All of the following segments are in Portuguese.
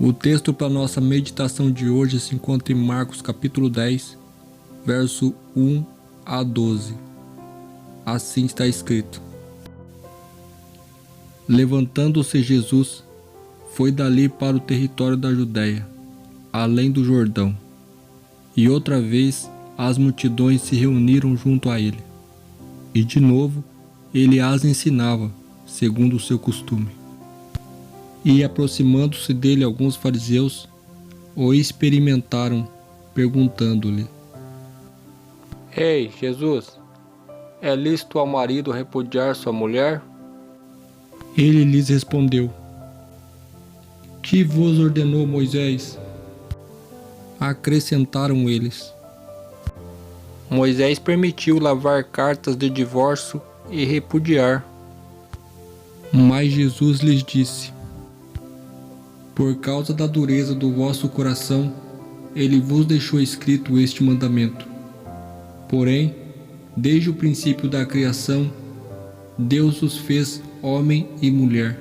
O texto para nossa meditação de hoje se encontra em Marcos capítulo 10, verso 1 a 12. Assim está escrito: Levantando-se Jesus, foi dali para o território da Judéia, além do Jordão, e outra vez as multidões se reuniram junto a ele, e de novo ele as ensinava, segundo o seu costume. E aproximando-se dele alguns fariseus, o experimentaram, perguntando-lhe: Ei, Jesus, é lícito ao marido repudiar sua mulher? Ele lhes respondeu: Que vos ordenou Moisés? Acrescentaram eles: Moisés permitiu lavar cartas de divórcio e repudiar. Mas Jesus lhes disse: Por causa da dureza do vosso coração, ele vos deixou escrito este mandamento. Porém, desde o princípio da criação, Deus os fez homem e mulher.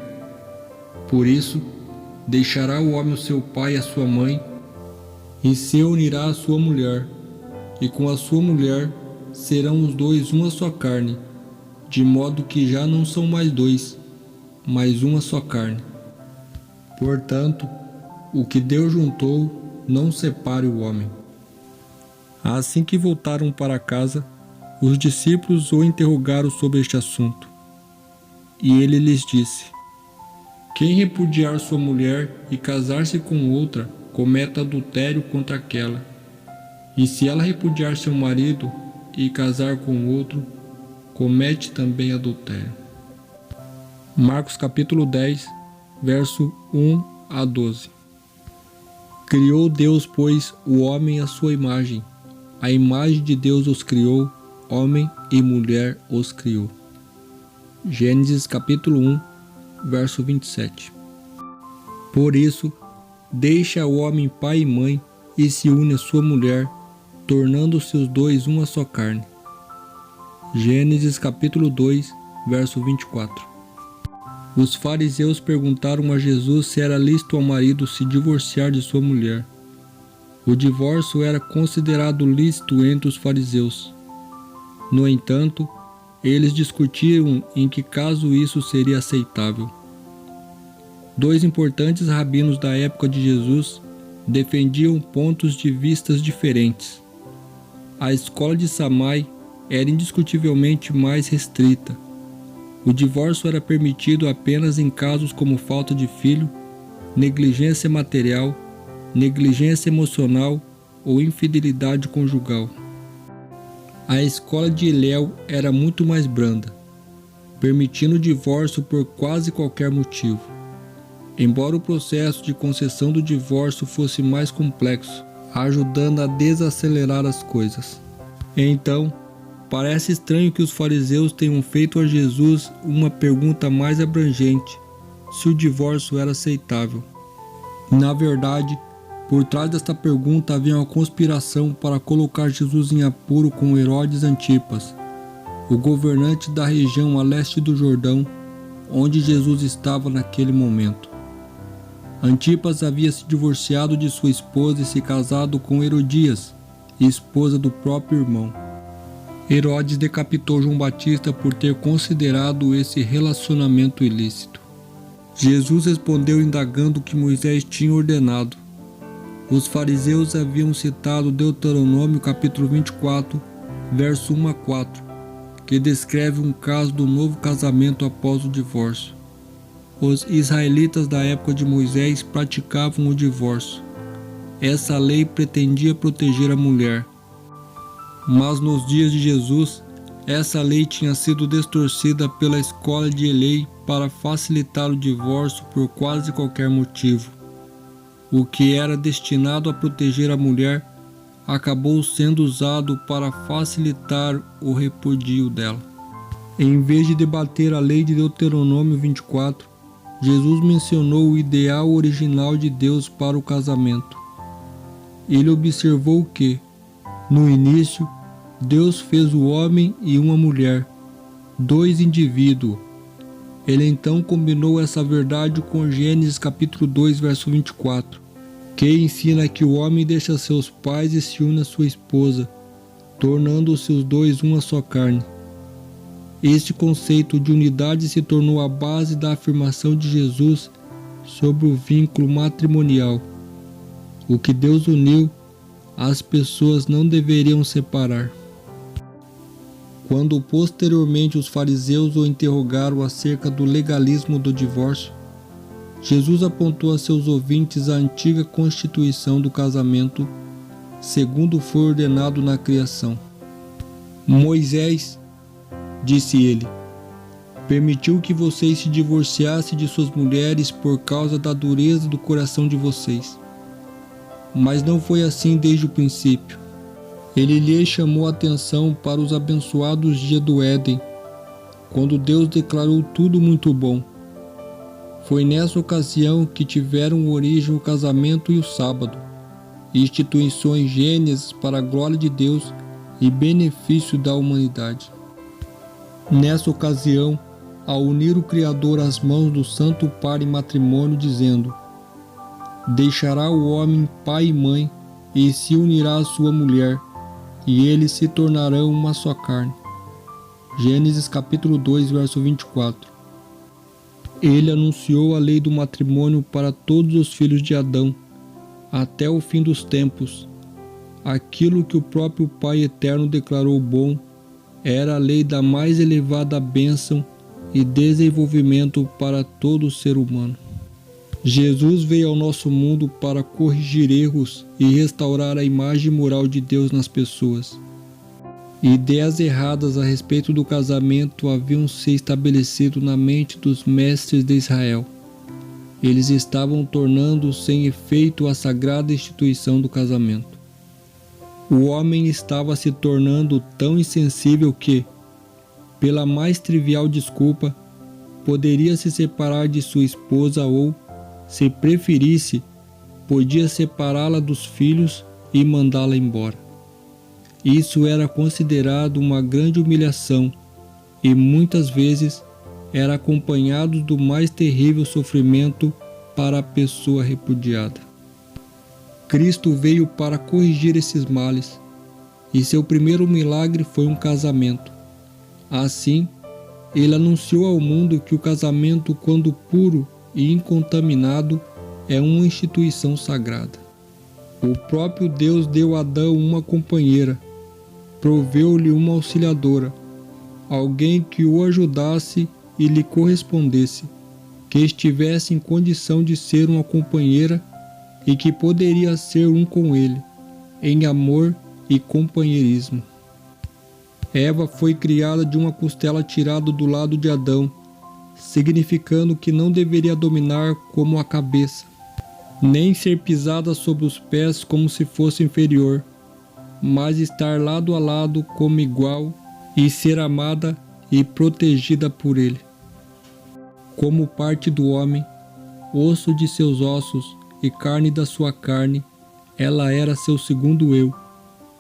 Por isso, deixará o homem o seu pai e a sua mãe, e se unirá à sua mulher, e com a sua mulher serão os dois uma só carne, de modo que já não são mais dois, mas uma só carne. Portanto, o que Deus juntou, não separe o homem. Assim que voltaram para casa, os discípulos o interrogaram sobre este assunto. E ele lhes disse: Quem repudiar sua mulher e casar-se com outra, comete adultério contra aquela. E se ela repudiar seu marido e casar com outro, comete também adultério. Marcos capítulo 10, verso 1 a 12. Criou Deus, pois, o homem à sua imagem. A imagem de Deus os criou, homem e mulher os criou. Gênesis capítulo 1, verso 27. Por isso, deixa o homem pai e mãe e se une à sua mulher, tornando-se os dois uma só carne. Gênesis capítulo 2, verso 24. Os fariseus perguntaram a Jesus se era lícito ao marido se divorciar de sua mulher. O divórcio era considerado lícito entre os fariseus. No entanto, eles discutiram em que caso isso seria aceitável. Dois importantes rabinos da época de Jesus defendiam pontos de vistas diferentes. A escola de Samai era indiscutivelmente mais restrita. O divórcio era permitido apenas em casos como falta de filho, negligência material, negligência emocional ou infidelidade conjugal. A escola de Hillel era muito mais branda, permitindo o divórcio por quase qualquer motivo. Embora o processo de concessão do divórcio fosse mais complexo, ajudando a desacelerar as coisas. Então, parece estranho que os fariseus tenham feito a Jesus uma pergunta mais abrangente, se o divórcio era aceitável. Na verdade, por trás desta pergunta havia uma conspiração para colocar Jesus em apuro com Herodes Antipas, o governante da região a leste do Jordão, onde Jesus estava naquele momento. Antipas havia se divorciado de sua esposa e se casado com Herodias, esposa do próprio irmão. Herodes decapitou João Batista por ter considerado esse relacionamento ilícito. Jesus respondeu indagando o que Moisés tinha ordenado. Os fariseus haviam citado Deuteronômio capítulo 24, verso 1 a 4, que descreve um caso do novo casamento após o divórcio. Os israelitas da época de Moisés praticavam o divórcio. Essa lei pretendia proteger a mulher. Mas nos dias de Jesus, essa lei tinha sido distorcida pela escola de Hillel para facilitar o divórcio por quase qualquer motivo. O que era destinado a proteger a mulher acabou sendo usado para facilitar o repudio dela. Em vez de debater a lei de Deuteronômio 24, Jesus mencionou o ideal original de Deus para o casamento. Ele observou que, no início, Deus fez o homem e uma mulher, dois indivíduos, Ele então combinou essa verdade com Gênesis capítulo 2, verso 24, que ensina que o homem deixa seus pais e se une à sua esposa, tornando-se os dois uma só carne. Este conceito de unidade se tornou a base da afirmação de Jesus sobre o vínculo matrimonial. O que Deus uniu, as pessoas não deveriam separar. Quando posteriormente os fariseus o interrogaram acerca do legalismo do divórcio, Jesus apontou a seus ouvintes a antiga constituição do casamento, segundo foi ordenado na criação. Moisés, disse ele, permitiu que vocês se divorciassem de suas mulheres por causa da dureza do coração de vocês. Mas não foi assim desde o princípio. Ele lhes chamou a atenção para os abençoados dias do Éden, quando Deus declarou tudo muito bom. Foi nessa ocasião que tiveram origem o casamento e o sábado, instituições gênias para a glória de Deus e benefício da humanidade. Nessa ocasião, ao unir o Criador às mãos do Santo Par em matrimônio, dizendo: deixará o homem pai e mãe e se unirá à sua mulher, e eles se tornarão uma só carne. Gênesis capítulo 2, verso 24. Ele anunciou a lei do matrimônio para todos os filhos de Adão, até o fim dos tempos. Aquilo que o próprio Pai Eterno declarou bom era a lei da mais elevada bênção e desenvolvimento para todo ser humano. Jesus veio ao nosso mundo para corrigir erros e restaurar a imagem moral de Deus nas pessoas. Ideias erradas a respeito do casamento haviam se estabelecido na mente dos mestres de Israel. Eles estavam tornando sem efeito a sagrada instituição do casamento. O homem estava se tornando tão insensível que, pela mais trivial desculpa, poderia se separar de sua esposa ou, se preferisse, podia separá-la dos filhos e mandá-la embora. Isso era considerado uma grande humilhação e muitas vezes era acompanhado do mais terrível sofrimento para a pessoa repudiada. Cristo veio para corrigir esses males, e seu primeiro milagre foi um casamento. Assim, ele anunciou ao mundo que o casamento, quando puro e incontaminado, é uma instituição sagrada. O próprio Deus deu a Adão uma companheira, proveu-lhe uma auxiliadora, alguém que o ajudasse e lhe correspondesse, que estivesse em condição de ser uma companheira e que poderia ser um com ele, em amor e companheirismo. Eva foi criada de uma costela tirada do lado de Adão, significando que não deveria dominar como a cabeça, nem ser pisada sobre os pés como se fosse inferior, mas estar lado a lado como igual e ser amada e protegida por ele. Como parte do homem, osso de seus ossos e carne da sua carne, ela era seu segundo eu,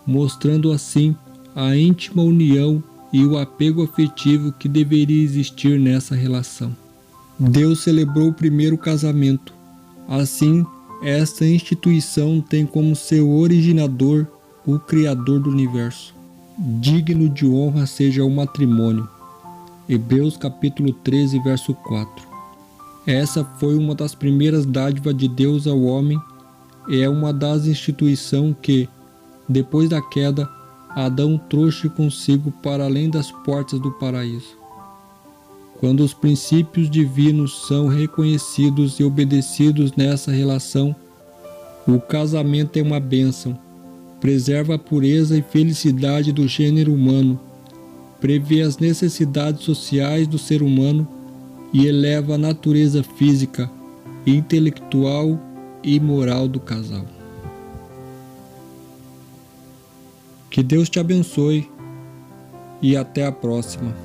mostrando assim a íntima união e o apego afetivo que deveria existir nessa relação. Deus celebrou o primeiro casamento. Assim, esta instituição tem como seu originador o Criador do Universo. Digno de honra seja o matrimônio. Hebreus capítulo 13, verso 4. Essa foi uma das primeiras dádivas de Deus ao homem e é uma das instituições que, depois da queda, Adão trouxe consigo para além das portas do paraíso. Quando os princípios divinos são reconhecidos e obedecidos nessa relação, o casamento é uma bênção, preserva a pureza e felicidade do gênero humano, prevê as necessidades sociais do ser humano e eleva a natureza física, intelectual e moral do casal. Que Deus te abençoe e até a próxima.